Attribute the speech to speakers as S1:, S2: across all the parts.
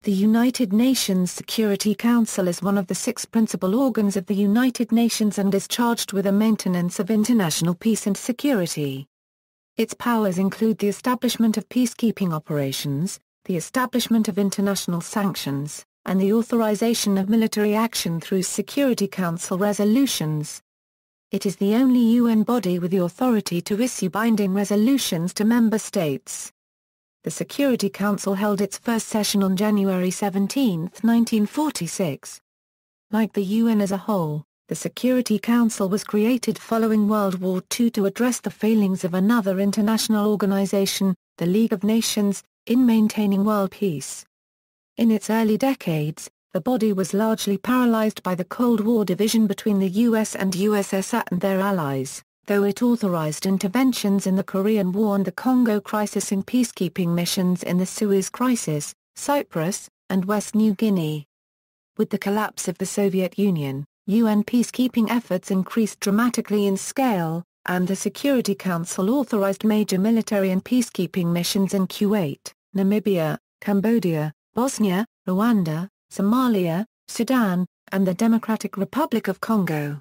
S1: The United Nations Security Council is one of the 6 principal organs of the United Nations and is charged with the maintenance of international peace and security. Its powers include the establishment of peacekeeping operations, the establishment of international sanctions, and the authorization of military action through Security Council resolutions. It is the only UN body with the authority to issue binding resolutions to member states. The Security Council held its first session on January 17, 1946. Like the UN as a whole, the Security Council was created following World War II to address the failings of another international organization, the League of Nations, in maintaining world peace. In its early decades, the body was largely paralyzed by the Cold War division between the US and USSR and their allies, though it authorized interventions in the Korean War and the Congo Crisis in peacekeeping missions in the Suez Crisis, Cyprus, and West New Guinea. With the collapse of the Soviet Union, UN peacekeeping efforts increased dramatically in scale, and the Security Council authorized major military and peacekeeping missions in Kuwait, Namibia, Cambodia, Bosnia, Rwanda, Somalia, Sudan, and the Democratic Republic of Congo.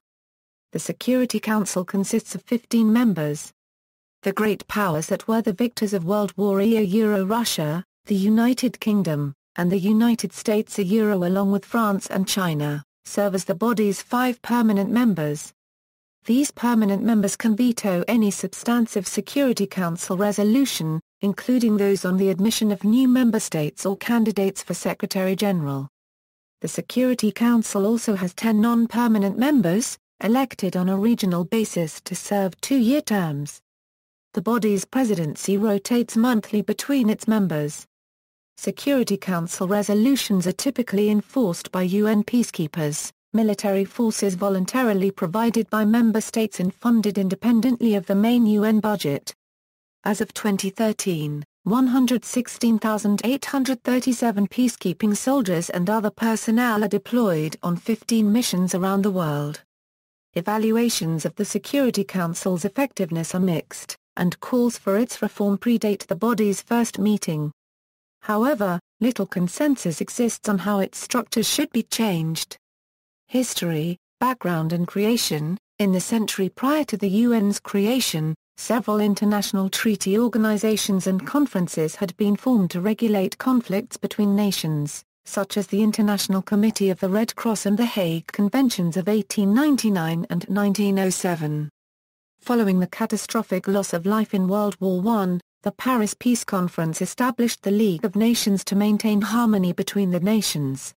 S1: The Security Council consists of 15 members. The great powers that were the victors of World War II Russia, the United Kingdom, and the United States along with France and China, serve as the body's 5 permanent members. These permanent members can veto any substantive Security Council resolution, including those on the admission of new member states or candidates for Secretary General. The Security Council also has 10 non-permanent members, elected on a regional basis to serve 2-year terms. The body's presidency rotates monthly between its members. Security Council resolutions are typically enforced by UN peacekeepers, military forces voluntarily provided by member states and funded independently of the main UN budget. As of 2013, 116,837 peacekeeping soldiers and other personnel are deployed on 15 missions around the world. Evaluations of the Security Council's effectiveness are mixed, and calls for its reform predate the body's first meeting. However, little consensus exists on how its structures should be changed. History, background and creation. In the century prior to the UN's creation, several international treaty organizations and conferences had been formed to regulate conflicts between nations, such as the International Committee of the Red Cross and the Hague Conventions of 1899 and 1907. Following the catastrophic loss of life in World War I, the Paris Peace Conference established the League of Nations to maintain harmony between the nations.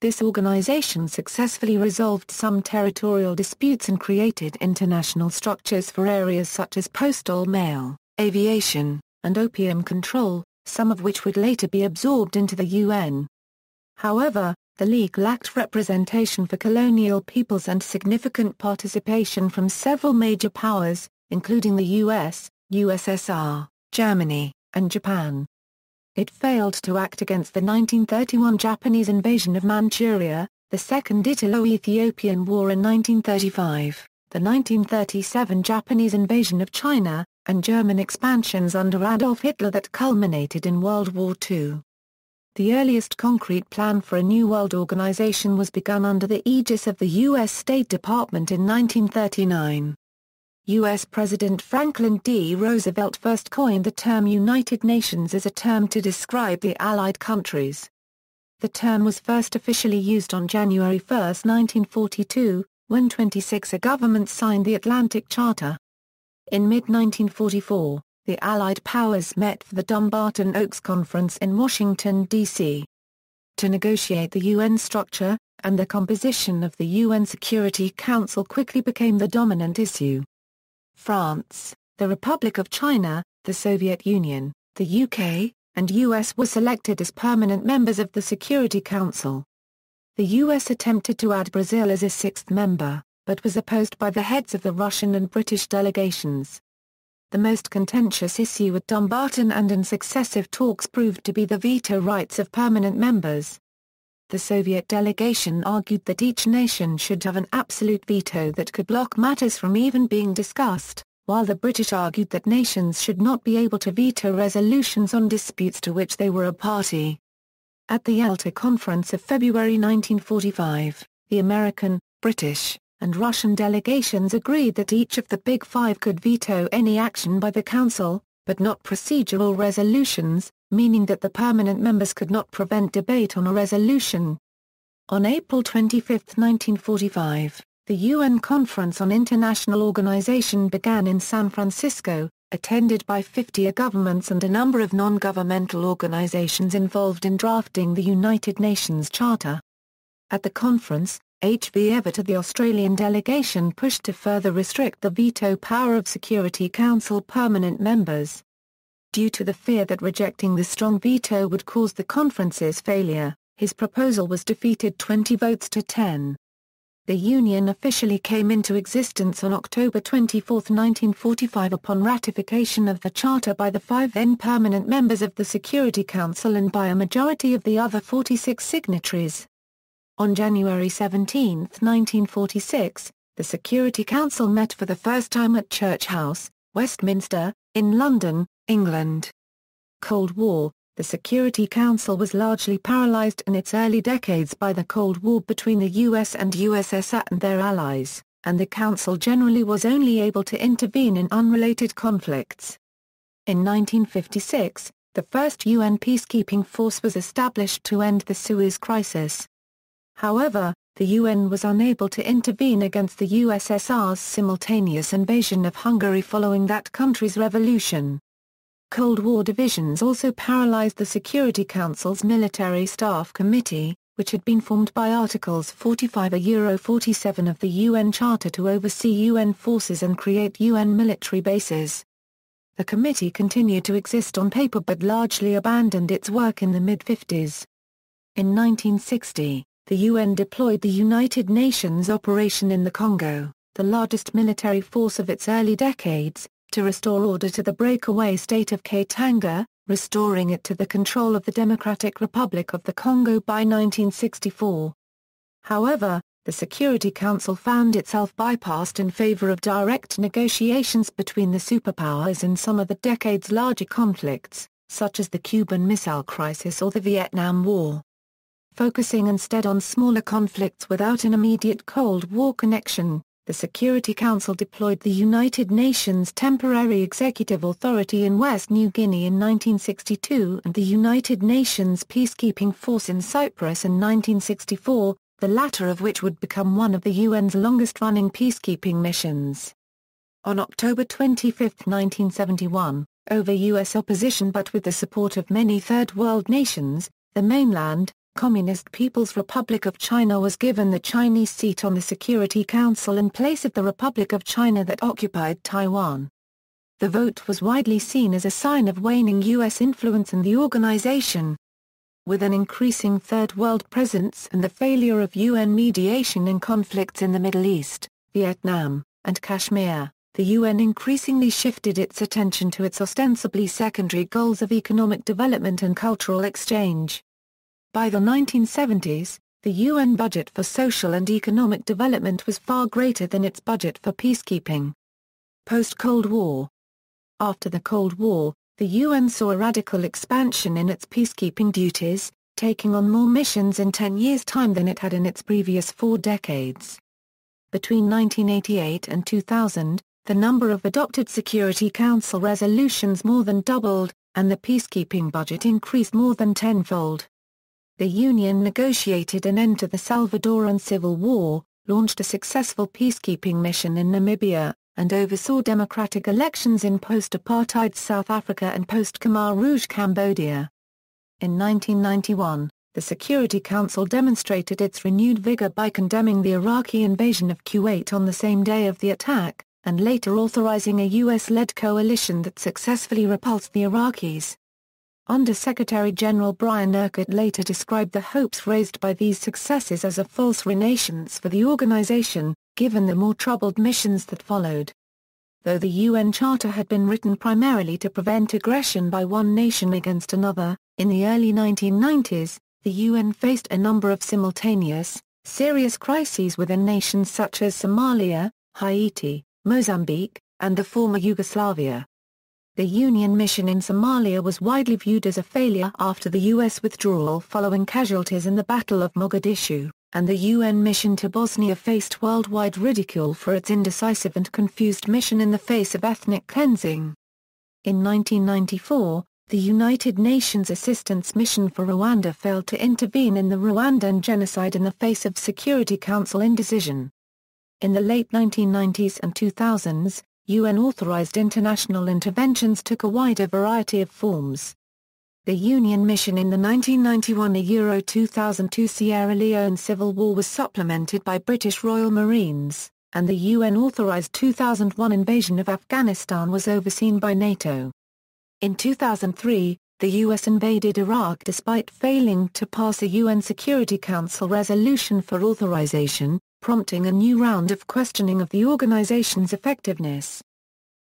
S1: This organization successfully resolved some territorial disputes and created international structures for areas such as postal mail, aviation, and opium control, some of which would later be absorbed into the UN. However, the League lacked representation for colonial peoples and significant participation from several major powers, including the US, USSR, Germany, and Japan. It failed to act against the 1931 Japanese invasion of Manchuria, the Second Italo-Ethiopian War in 1935, the 1937 Japanese invasion of China, and German expansions under Adolf Hitler that culminated in World War II. The earliest concrete plan for a new world organization was begun under the aegis of the U.S. State Department in 1939. U.S. President Franklin D. Roosevelt first coined the term United Nations as a term to describe the Allied countries. The term was first officially used on January 1, 1942, when 26 governments signed the Atlantic Charter. In mid-1944, the Allied powers met for the Dumbarton Oaks Conference in Washington, D.C. to negotiate the UN structure, and the composition of the UN Security Council quickly became the dominant issue. France, the Republic of China, the Soviet Union, the UK, and US were selected as permanent members of the Security Council. The US attempted to add Brazil as a 6th member, but was opposed by the heads of the Russian and British delegations. The most contentious issue at Dumbarton and in successive talks proved to be the veto rights of permanent members. The Soviet delegation argued that each nation should have an absolute veto that could block matters from even being discussed, while the British argued that nations should not be able to veto resolutions on disputes to which they were a party. At the Yalta Conference of February 1945, the American, British, and Russian delegations agreed that each of the Big Five could veto any action by the Council, but not procedural resolutions, meaning that the permanent members could not prevent debate on a resolution. On April 25, 1945, the UN Conference on International Organization began in San Francisco, attended by 50 governments and a number of non-governmental organizations involved in drafting the United Nations Charter. At the conference, H.V. Everett of the Australian delegation pushed to further restrict the veto power of Security Council permanent members. Due to the fear that rejecting the strong veto would cause the conference's failure, his proposal was defeated 20 votes to 10. The Union officially came into existence on October 24, 1945 upon ratification of the Charter by the 5 then permanent members of the Security Council and by a majority of the other 46 signatories. On January 17, 1946, the Security Council met for the first time at Church House, Westminster, in London, England. Cold War. The Security Council was largely paralysed in its early decades by the Cold War between the US and USSR and their allies, and the Council generally was only able to intervene in unrelated conflicts. In 1956, the first UN peacekeeping force was established to end the Suez Crisis. However, the UN was unable to intervene against the USSR's simultaneous invasion of Hungary following that country's revolution. Cold War divisions also paralysed the Security Council's Military Staff Committee, which had been formed by Articles 45-47 of the UN Charter to oversee UN forces and create UN military bases. The committee continued to exist on paper but largely abandoned its work in the mid-50s. In 1960, the UN deployed the United Nations operation in the Congo, the largest military force of its early decades, to restore order to the breakaway state of Katanga, restoring it to the control of the Democratic Republic of the Congo by 1964. However, the Security Council found itself bypassed in favor of direct negotiations between the superpowers in some of the decade's larger conflicts, such as the Cuban Missile Crisis or the Vietnam War. Focusing instead on smaller conflicts without an immediate Cold War connection, the Security Council deployed the United Nations Temporary Executive Authority in West New Guinea in 1962 and the United Nations Peacekeeping Force in Cyprus in 1964, the latter of which would become one of the UN's longest-running peacekeeping missions. On October 25, 1971, over U.S. opposition but with the support of many Third World nations, the mainland, Communist People's Republic of China was given the Chinese seat on the Security Council in place of the Republic of China that occupied Taiwan. The vote was widely seen as a sign of waning U.S. influence in the organization. With an increasing Third World presence and the failure of UN mediation in conflicts in the Middle East, Vietnam, and Kashmir, the UN increasingly shifted its attention to its ostensibly secondary goals of economic development and cultural exchange. By the 1970s, the UN budget for social and economic development was far greater than its budget for peacekeeping. Post-Cold War. After the Cold War, the UN saw a radical expansion in its peacekeeping duties, taking on more missions in 10 years' time than it had in its previous 4 decades. Between 1988 and 2000, the number of adopted Security Council resolutions more than doubled, and the peacekeeping budget increased more than tenfold. The Union negotiated an end to the Salvadoran Civil War, launched a successful peacekeeping mission in Namibia, and oversaw democratic elections in post-apartheid South Africa and post-Khmer Rouge Cambodia. In 1991, the Security Council demonstrated its renewed vigor by condemning the Iraqi invasion of Kuwait on the same day of the attack, and later authorizing a U.S.-led coalition that successfully repulsed the Iraqis. Under-Secretary General Brian Urquhart later described the hopes raised by these successes as a false renaissance for the organization, given the more troubled missions that followed. Though the UN Charter had been written primarily to prevent aggression by one nation against another, in the early 1990s, the UN faced a number of simultaneous, serious crises within nations such as Somalia, Haiti, Mozambique, and the former Yugoslavia. The UN mission in Somalia was widely viewed as a failure after the US withdrawal following casualties in the Battle of Mogadishu, and the UN mission to Bosnia faced worldwide ridicule for its indecisive and confused mission in the face of ethnic cleansing. In 1994, the United Nations Assistance Mission for Rwanda failed to intervene in the Rwandan genocide in the face of Security Council indecision. In the late 1990s and 2000s, UN-authorized international interventions took a wider variety of forms. The UN mission in the 1991–2002 Sierra Leone Civil War was supplemented by British Royal Marines, and the UN-authorized 2001 invasion of Afghanistan was overseen by NATO. In 2003, the US invaded Iraq despite failing to pass a UN Security Council resolution for authorization, prompting a new round of questioning of the organization's effectiveness.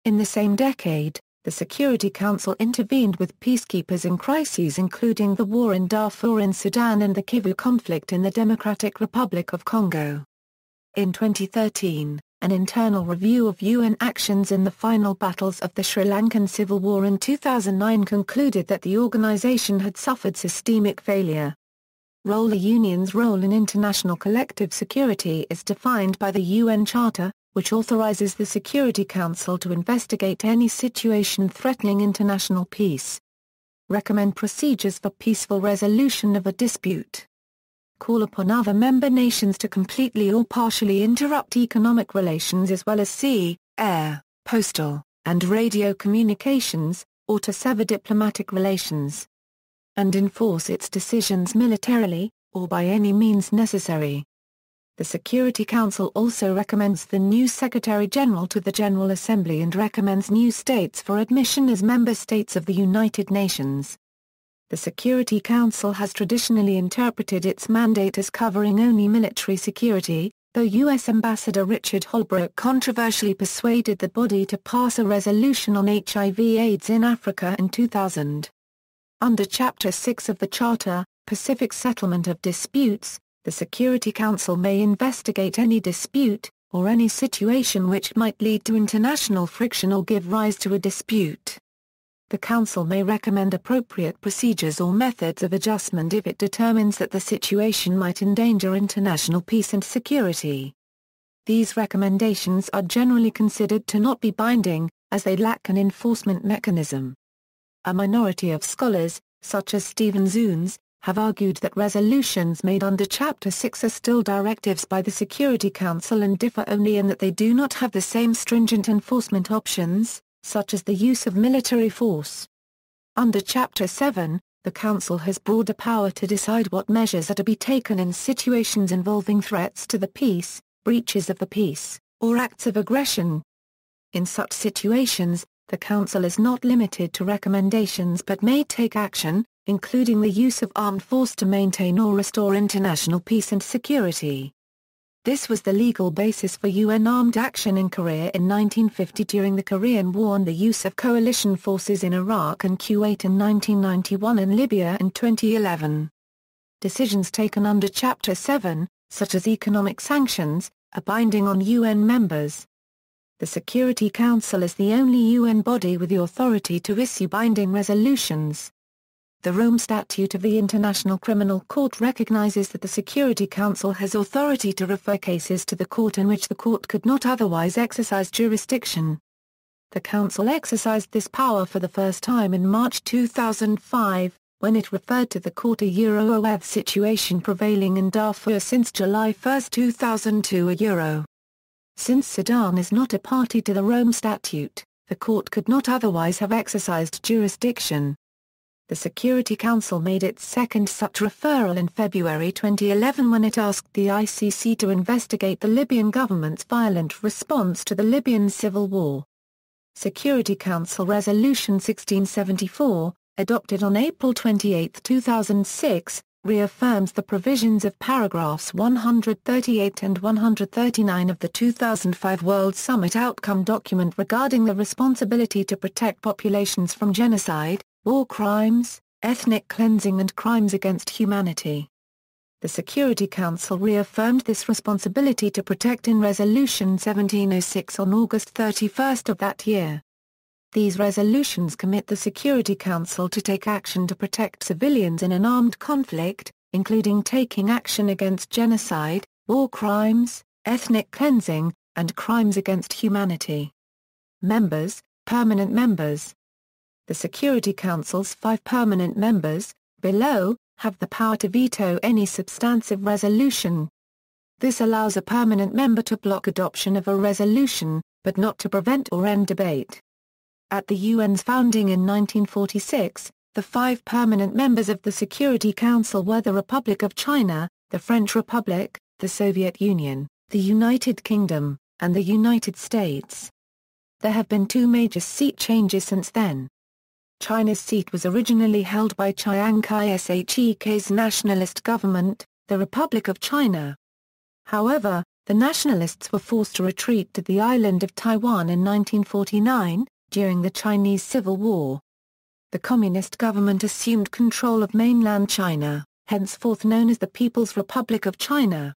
S1: In the same decade, the Security Council intervened with peacekeepers in crises including the war in Darfur in Sudan and the Kivu conflict in the Democratic Republic of Congo. In 2013, an internal review of UN actions in the final battles of the Sri Lankan Civil War in 2009 concluded that the organization had suffered systemic failure. The UN's role in international collective security is defined by the UN Charter, which authorizes the Security Council to investigate any situation threatening international peace. Recommend procedures for peaceful resolution of a dispute. Call upon other member nations to completely or partially interrupt economic relations as well as sea, air, postal, and radio communications, or to sever diplomatic relations. And enforce its decisions militarily, or by any means necessary. The Security Council also recommends the new Secretary-General to the General Assembly and recommends new states for admission as member states of the United Nations. The Security Council has traditionally interpreted its mandate as covering only military security, though U.S. Ambassador Richard Holbrooke controversially persuaded the body to pass a resolution on HIV/AIDS in Africa in 2000. Under Chapter 6 of the Charter, Pacific Settlement of Disputes, the Security Council may investigate any dispute, or any situation which might lead to international friction or give rise to a dispute. The Council may recommend appropriate procedures or methods of adjustment if it determines that the situation might endanger international peace and security. These recommendations are generally considered to not be binding, as they lack an enforcement mechanism. A minority of scholars, such as Stephen Zunes, have argued that resolutions made under Chapter 6 are still directives by the Security Council and differ only in that they do not have the same stringent enforcement options, such as the use of military force. Under Chapter 7, the Council has broader power to decide what measures are to be taken in situations involving threats to the peace, breaches of the peace, or acts of aggression. In such situations, the Council is not limited to recommendations but may take action, including the use of armed force to maintain or restore international peace and security. This was the legal basis for UN armed action in Korea in 1950 during the Korean War and the use of coalition forces in Iraq and Kuwait in 1991 and Libya in 2011. Decisions taken under Chapter 7, such as economic sanctions, are binding on UN members. The Security Council is the only UN body with the authority to issue binding resolutions. The Rome Statute of the International Criminal Court recognizes that the Security Council has authority to refer cases to the court in which the court could not otherwise exercise jurisdiction. The Council exercised this power for the first time in March 2005, when it referred to the court a situation prevailing in Darfur since July 1, 2002 Since Sudan is not a party to the Rome Statute, the court could not otherwise have exercised jurisdiction. The Security Council made its second such referral in February 2011 when it asked the ICC to investigate the Libyan government's violent response to the Libyan civil war. Security Council Resolution 1674, adopted on April 28, 2006, reaffirms the provisions of paragraphs 138 and 139 of the 2005 World Summit Outcome Document regarding the responsibility to protect populations from genocide, war crimes, ethnic cleansing and crimes against humanity. The Security Council reaffirmed this responsibility to protect in Resolution 1706 on August 31 of that year. These resolutions commit the Security Council to take action to protect civilians in an armed conflict, including taking action against genocide, war crimes, ethnic cleansing, and crimes against humanity. Members, permanent members. The Security Council's 5 permanent members, below, have the power to veto any substantive resolution. This allows a permanent member to block adoption of a resolution, but not to prevent or end debate. At the UN's founding in 1946, the 5 permanent members of the Security Council were the Republic of China, the French Republic, the Soviet Union, the United Kingdom, and the United States. There have been 2 major seat changes since then. China's seat was originally held by Chiang Kai-shek's nationalist government, the Republic of China. However, the nationalists were forced to retreat to the island of Taiwan in 1949, during the Chinese Civil War. The Communist government assumed control of mainland China, henceforth known as the People's Republic of China.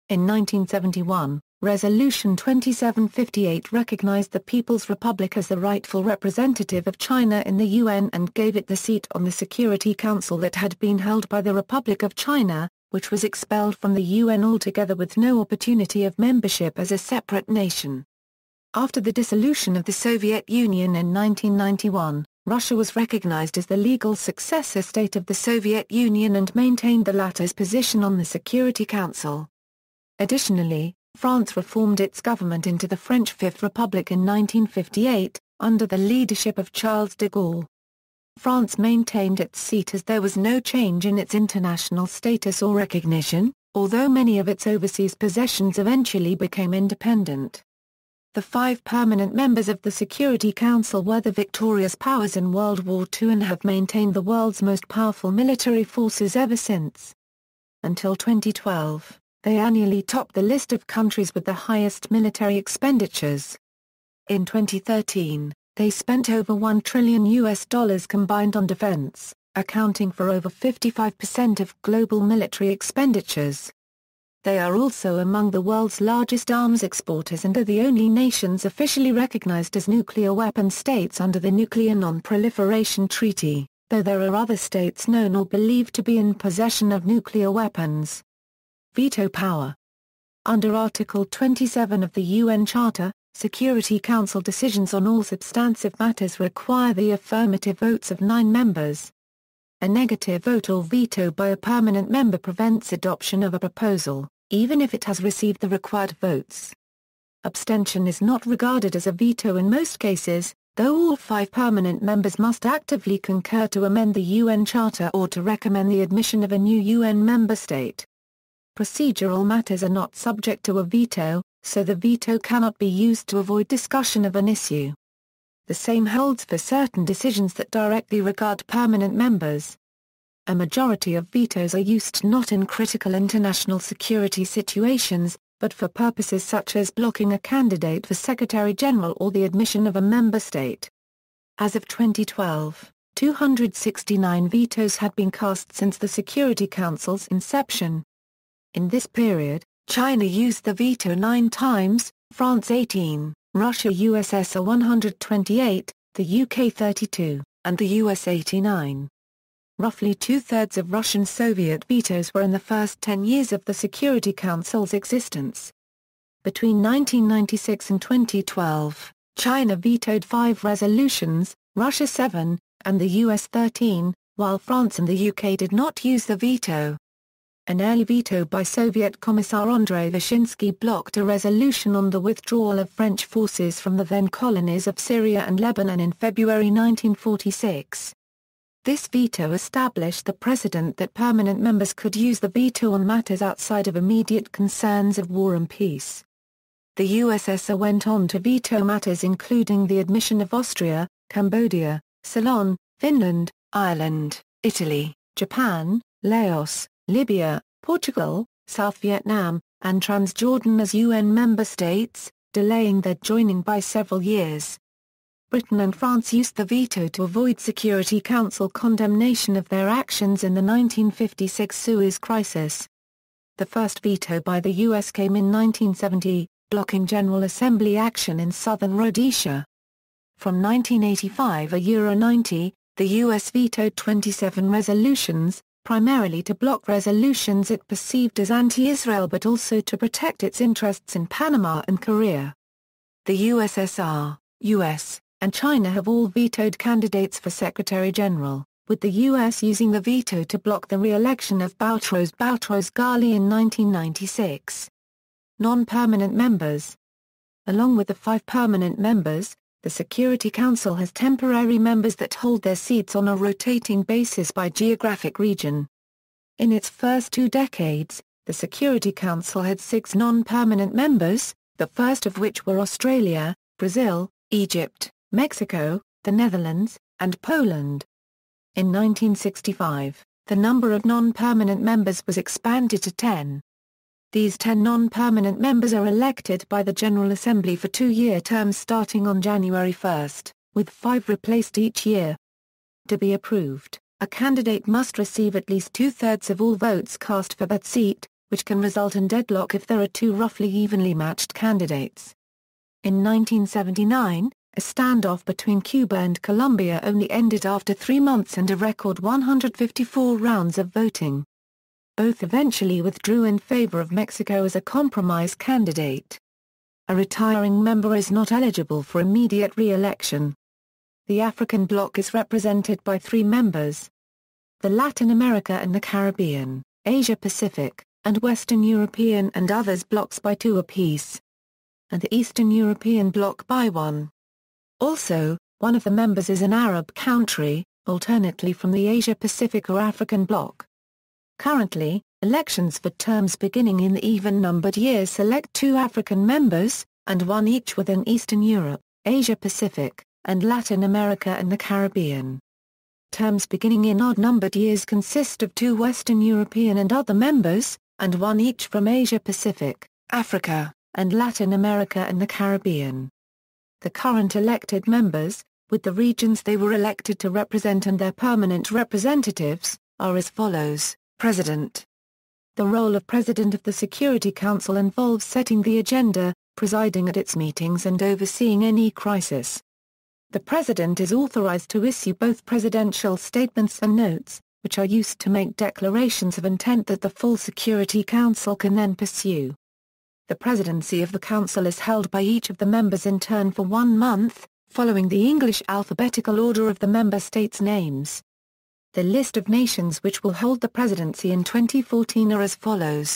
S1: In 1971, Resolution 2758 recognized the People's Republic as the rightful representative of China in the UN and gave it the seat on the Security Council that had been held by the Republic of China, which was expelled from the UN altogether with no opportunity of membership as a separate nation. After the dissolution of the Soviet Union in 1991, Russia was recognized as the legal successor state of the Soviet Union and maintained the latter's position on the Security Council. Additionally, France reformed its government into the French Fifth Republic in 1958, under the leadership of Charles de Gaulle. France maintained its seat as there was no change in its international status or recognition, although many of its overseas possessions eventually became independent. The 5 permanent members of the Security Council were the victorious powers in World War II and have maintained the world's most powerful military forces ever since. Until 2012, they annually topped the list of countries with the highest military expenditures. In 2013, they spent over $1 trillion combined on defense, accounting for over 55% of global military expenditures. They are also among the world's largest arms exporters and are the only nations officially recognized as nuclear weapon states under the Nuclear Non-Proliferation Treaty, though there are other states known or believed to be in possession of nuclear weapons. Veto power. Under Article 27 of the UN Charter, Security Council decisions on all substantive matters require the affirmative votes of 9 members. A negative vote or veto by a permanent member prevents adoption of a proposal, even if it has received the required votes. Abstention is not regarded as a veto in most cases, though all 5 permanent members must actively concur to amend the UN Charter or to recommend the admission of a new UN member state. Procedural matters are not subject to a veto, so the veto cannot be used to avoid discussion of an issue. The same holds for certain decisions that directly regard permanent members. A majority of vetoes are used not in critical international security situations, but for purposes such as blocking a candidate for Secretary General or the admission of a member state. As of 2012, 269 vetoes had been cast since the Security Council's inception. In this period, China used the veto 9 times, France 18, Russia USSR 128, the UK 32, and the US 89. Roughly 2/3 of Russian Soviet vetoes were in the first 10 years of the Security Council's existence. Between 1996 and 2012, China vetoed 5 resolutions, Russia 7, and the US 13, while France and the UK did not use the veto. An early veto by Soviet Commissar Andrei Vyshinsky blocked a resolution on the withdrawal of French forces from the then colonies of Syria and Lebanon in February 1946. This veto established the precedent that permanent members could use the veto on matters outside of immediate concerns of war and peace. The USSR went on to veto matters including the admission of Austria, Cambodia, Ceylon, Finland, Ireland, Italy, Japan, Laos, Libya, Portugal, South Vietnam, and Transjordan as UN member states, delaying their joining by several years. Britain and France used the veto to avoid Security Council condemnation of their actions in the 1956 Suez Crisis. The first veto by the US came in 1970, blocking General Assembly action in southern Rhodesia. From 1985 to Euro 90, the US vetoed 27 resolutions, primarily to block resolutions it perceived as anti-Israel but also to protect its interests in Panama and Korea. The USSR, US, and China have all vetoed candidates for Secretary General, with the US using the veto to block the re-election of Boutros Ghali in 1996. Non-permanent members. Along with the 5 permanent members, the Security Council has temporary members that hold their seats on a rotating basis by geographic region. In its first 2 decades, the Security Council had 6 non-permanent members, the first of which were Australia, Brazil, Egypt, Mexico, the Netherlands, and Poland. In 1965, the number of non-permanent members was expanded to 10. These 10 non-permanent members are elected by the General Assembly for 2-year terms starting on January 1, with 5 replaced each year. To be approved, a candidate must receive at least 2/3 of all votes cast for that seat, which can result in deadlock if there are 2 roughly evenly matched candidates. In 1979, a standoff between Cuba and Colombia only ended after 3 months and a record 154 rounds of voting. Both eventually withdrew in favor of Mexico as a compromise candidate. A retiring member is not eligible for immediate re-election. The African bloc is represented by 3 members. The Latin America and the Caribbean, Asia Pacific, and Western European and others blocs by 2 apiece. And the Eastern European bloc by 1. Also, one of the members is an Arab country, alternately from the Asia Pacific or African bloc. Currently, elections for terms beginning in the even-numbered years select 2 African members, and 1 each within Eastern Europe, Asia Pacific, and Latin America and the Caribbean. Terms beginning in odd-numbered years consist of 2 Western European and other members, and 1 each from Asia Pacific, Africa, and Latin America and the Caribbean. The current elected members, with the regions they were elected to represent and their permanent representatives, are as follows. President. The role of President of the Security Council involves setting the agenda, presiding at its meetings and overseeing any crisis. The President is authorized to issue both presidential statements and notes, which are used to make declarations of intent that the full Security Council can then pursue. The presidency of the Council is held by each of the members in turn for 1 month, following the English alphabetical order of the member states' names. The list of nations which will hold the presidency in 2014 are as follows.